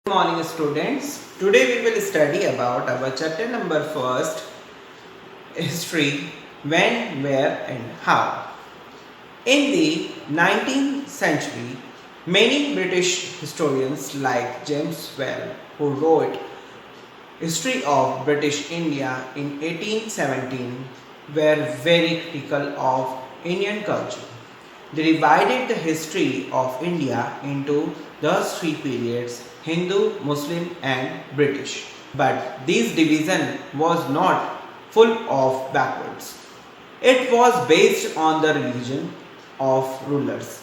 Good morning students. Today we will study about our chapter number first, history, when, where and how. In the 19th century, many British historians like James Well, who wrote History of British India in 1817, were very critical of Indian culture. They divided the history of India into those three periods: Hindu, Muslim and British. But this division was not full of backwards. It was based on the religion of rulers.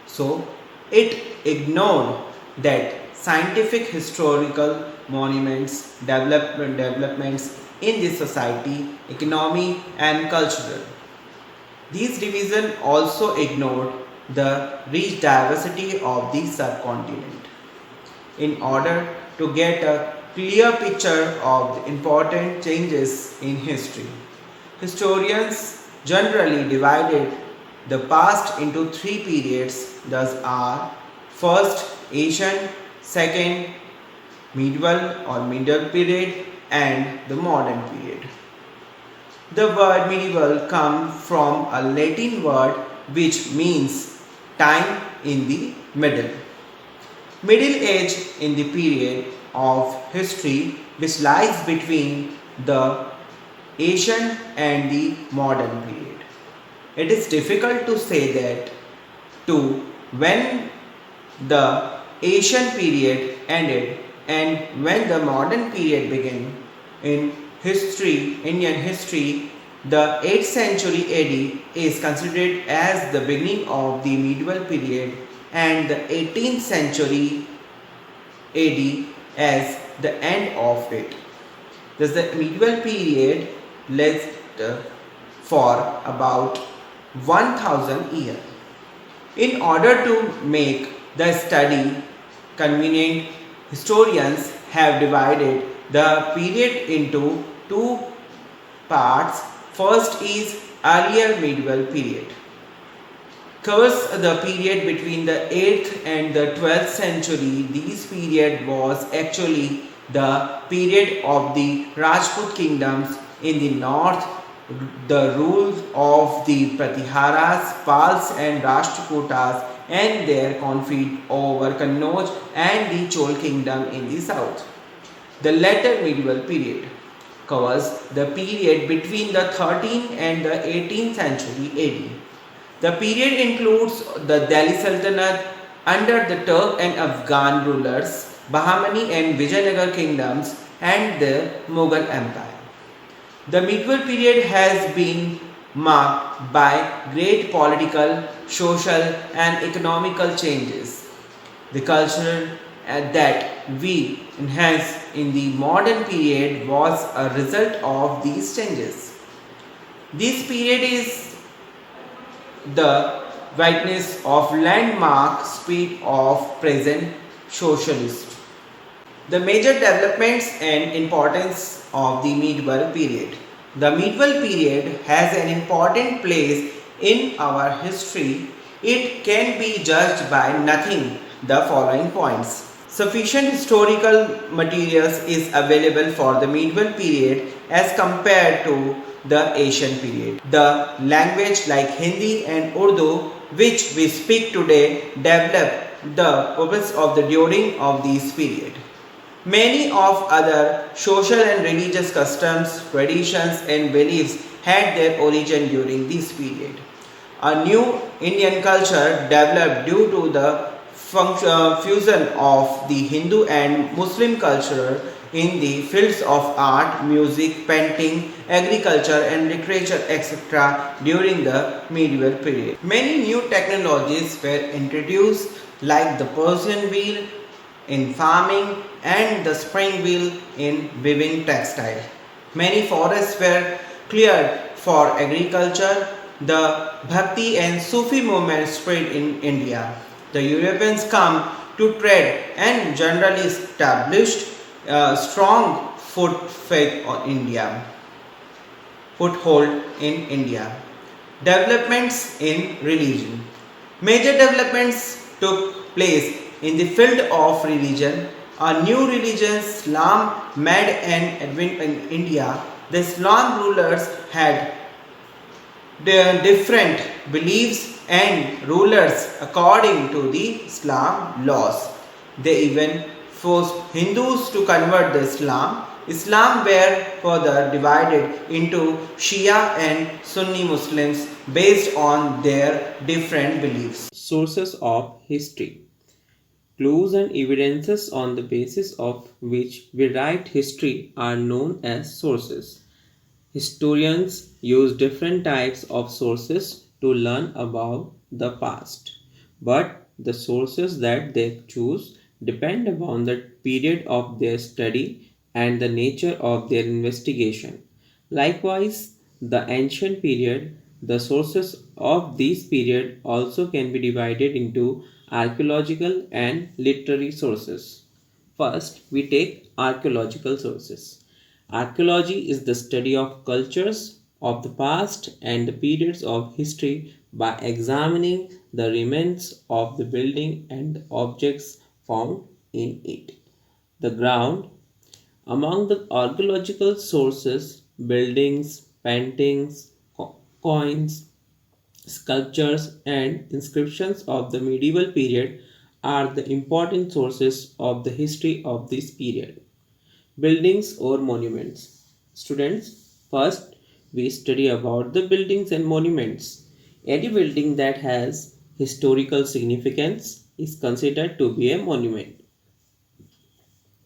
So it ignored that scientific historical monuments, developments in the society, economy and cultural. These divisions also ignored the rich diversity of the subcontinent. In order to get a clear picture of the important changes in history, historians generally divided the past into three periods. Thus are: first ancient, second medieval or middle period and the modern period. The word medieval comes from a Latin word which means time in the middle. Middle age in the period of history which lies between the ancient and the modern period. It is difficult to say that to when the ancient period ended and when the modern period began. In history, Indian history, the 8th century AD is considered as the beginning of the medieval period and the 18th century AD as the end of it. Thus the medieval period lasted for about 1000 years. In order to make the study convenient, historians have divided the period into two parts. First is earlier medieval period. Covers the period between the 8th and the 12th century. This period was actually the period of the Rajput kingdoms in the north, the rule of the Pratiharas, Pals and Rashtrakutas and their conflict over Kannauj and the Chol kingdom in the south. The later medieval period covers the period between the 13th and the 18th century AD. The period includes the Delhi Sultanate under the Turk and Afghan rulers, Bahmani and Vijayanagar kingdoms and the Mughal Empire. The medieval period has been marked by great political, social and economical changes. The culture that we enhance in the modern period was a result of these changes. This period is the witness of landmark speed of present socialist. The major developments and importance of the medieval period. The medieval period has an important place in our history. It can be judged by nothing the following points. Sufficient historical materials is available for the medieval period as compared to the ancient period. The language like Hindi and Urdu which we speak today developed the purpose of the during of this period. Many of other social and religious customs, traditions and beliefs had their origin during this period. A new Indian culture developed due to the fusion of the Hindu and Muslim culture in the fields of art, music, painting, agriculture and literature etc. during the medieval period. Many new technologies were introduced like the Persian wheel in farming and the spring wheel in weaving textile. Many forests were cleared for agriculture. The Bhakti and Sufi movement spread in India. The Europeans come to trade and generally established a strong foothold in India. Developments in religion. Major developments took place in the field of religion a new religion, Islam, made an advent in India. The Islam rulers had different beliefs and rulers according to the Islam laws. They even forced Hindus to convert the Islam. Islam were further divided into Shia and Sunni Muslims based on their different beliefs. Sources of history. Clues and evidences on the basis of which we write history are known as sources. Historians use different types of sources to learn about the past, but the sources that they choose depend upon the period of their study and the nature of their investigation. Likewise, the ancient period, the sources of this period also can be divided into archaeological and literary sources. First, we take archaeological sources. Archaeology is the study of cultures of the past and the periods of history by examining the remains of the building and the objects found in it. The ground. Among the archaeological sources, buildings, paintings, coins, sculptures, and inscriptions of the medieval period are the important sources of the history of this period. Buildings or monuments. Students, first we study about the buildings and monuments. Any building that has historical significance is considered to be a monument.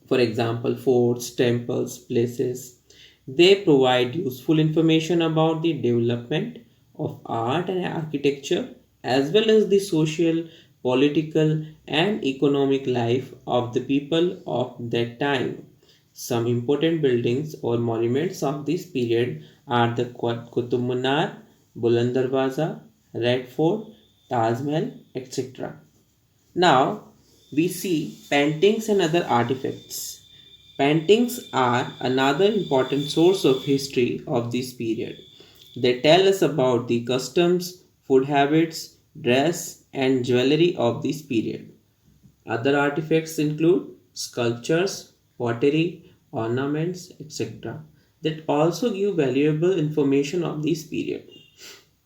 For example, forts, temples, places. They provide useful information about the development of art and architecture as well as the social, political, and economic life of the people of that time. Some important buildings or monuments of this period are the Qutub Minar, Buland Darwaza, Red Fort, Taj Mahal, etc. Now we see paintings and other artifacts. Paintings are another important source of history of this period. They tell us about the customs, food habits, dress, and jewelry of this period. Other artifacts include sculptures, pottery, ornaments, etc. that also give valuable information of this period.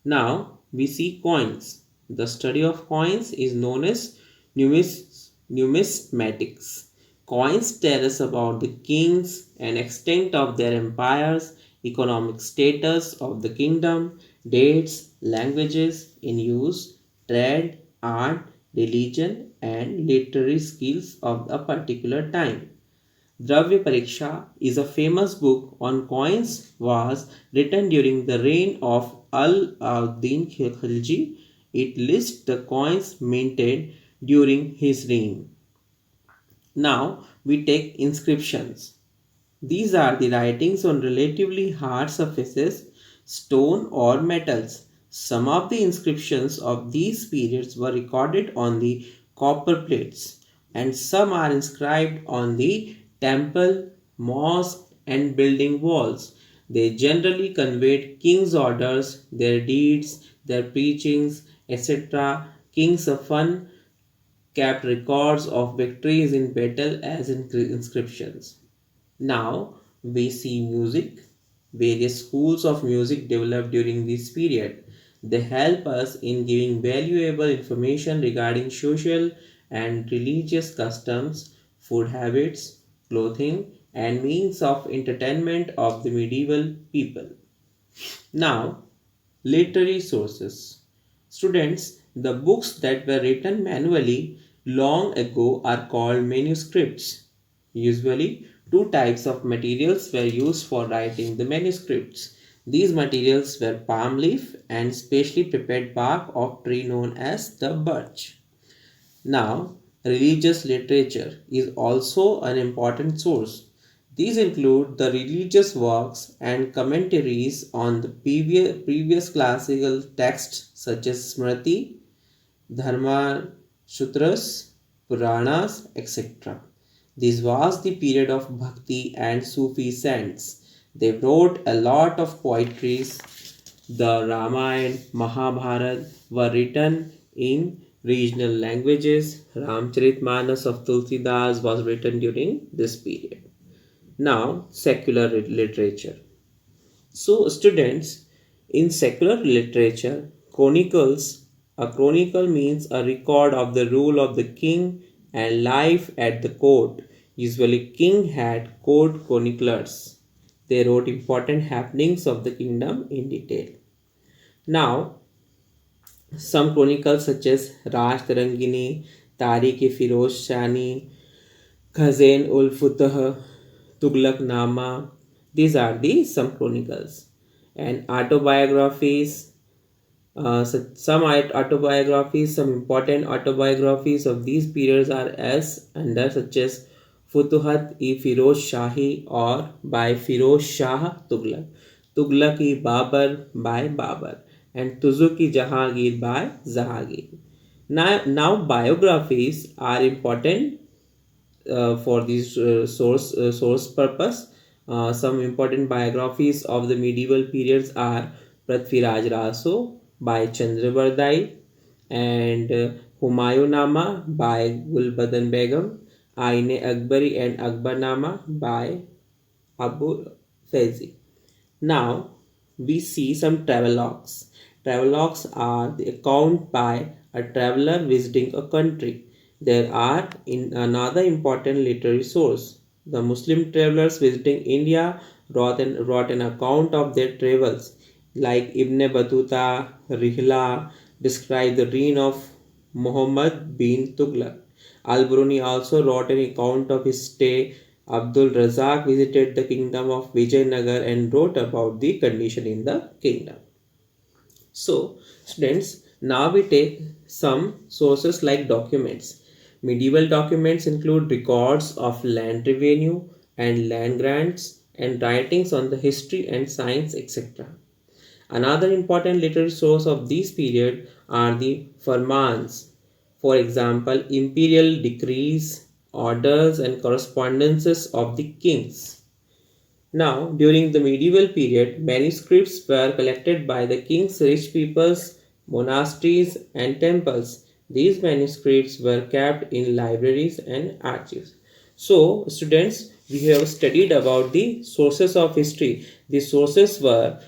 Now we see coins. The study of coins is known as numismatics. Coins tell us about the kings and extent of their empires, economic status of the kingdom, dates, languages in use, trade, art, religion, and literary skills of a particular time. Dravya Pariksha is a famous book on coins was written during the reign of Al-Din Khilji. It lists the coins minted during his reign. Now we take inscriptions. These are the writings on relatively hard surfaces, stone or metals. Some of the inscriptions of these periods were recorded on the copper plates and some are inscribed on the temple, mosque and building walls. They generally conveyed king's orders, their deeds, their preachings, etc. Kings often kept records of victories in battle as inscriptions. Now we see music. Various schools of music developed during this period. They help us in giving valuable information regarding social and religious customs, food habits, clothing, and means of entertainment of the medieval people. Now, literary sources. Students, the books that were written manually long ago are called manuscripts. Usually, two types of materials were used for writing the manuscripts. These materials were palm leaf and specially prepared bark of tree known as the birch. Now, religious literature is also an important source. These include the religious works and commentaries on the previous classical texts such as Smriti, Dharma Sutras, Puranas, etc. This was the period of Bhakti and Sufi saints. They wrote a lot of poetries. The Ramayana, Mahabharata were written in regional languages. Ramcharitmanas of Tulsidas was written during this period. Now, secular literature. So, students, in secular literature, chronicles, a chronicle means a record of the rule of the king and life at the court. Usually, king had court chroniclers. They wrote important happenings of the kingdom in detail. Now, some chronicles such as Raj Tarangini, Tariq-e-Firoz Shani, Khazain ul Futah, Tughlaq Nama. These are the some chronicles. And autobiographies, some important autobiographies of these periods are as under such as Futuhat-e-Firoz Shahi or by Firoz Shah Tughlaq, Tughlaq-e-Babar by Babar, and Tuzuk-e-Jahangir by Jahangir. Now biographies are important for this source purpose. Some important biographies of the medieval periods are Prithviraj Raso by Chandravardai and Humayunama by Gulbadan Begum, Aine Akbari and Akbarnama by Abu Faizi. Now we see some travelogues. Travelogues are the account by a traveler visiting a country. There are in another important literary source. The Muslim travelers visiting India wrote an account of their travels, like Ibn Battuta, Rihla, describe the reign of Muhammad bin Tughlaq. Al-Bruni also wrote an account of his stay. Abdul Razak visited the kingdom of Vijayanagar and wrote about the condition in the kingdom. So, students, now we take some sources like documents. Medieval documents include records of land revenue and land grants and writings on the history and science, etc. Another important literary source of this period are the Farmans. For example, imperial decrees, orders, and correspondences of the kings. Now, during the medieval period, manuscripts were collected by the king's rich peoples, monasteries, and temples. These manuscripts were kept in libraries and archives. So, students, we have studied about the sources of history. The sources were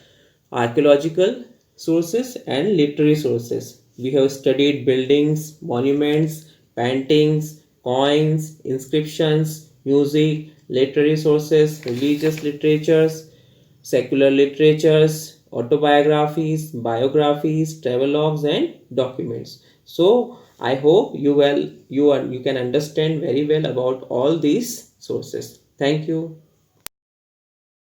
archaeological sources and literary sources. We have studied buildings, monuments, paintings, coins, inscriptions, music, literary sources, religious literatures, secular literatures, autobiographies, biographies, travelogues, and documents. So I hope you can understand very well about all these sources. Thank you.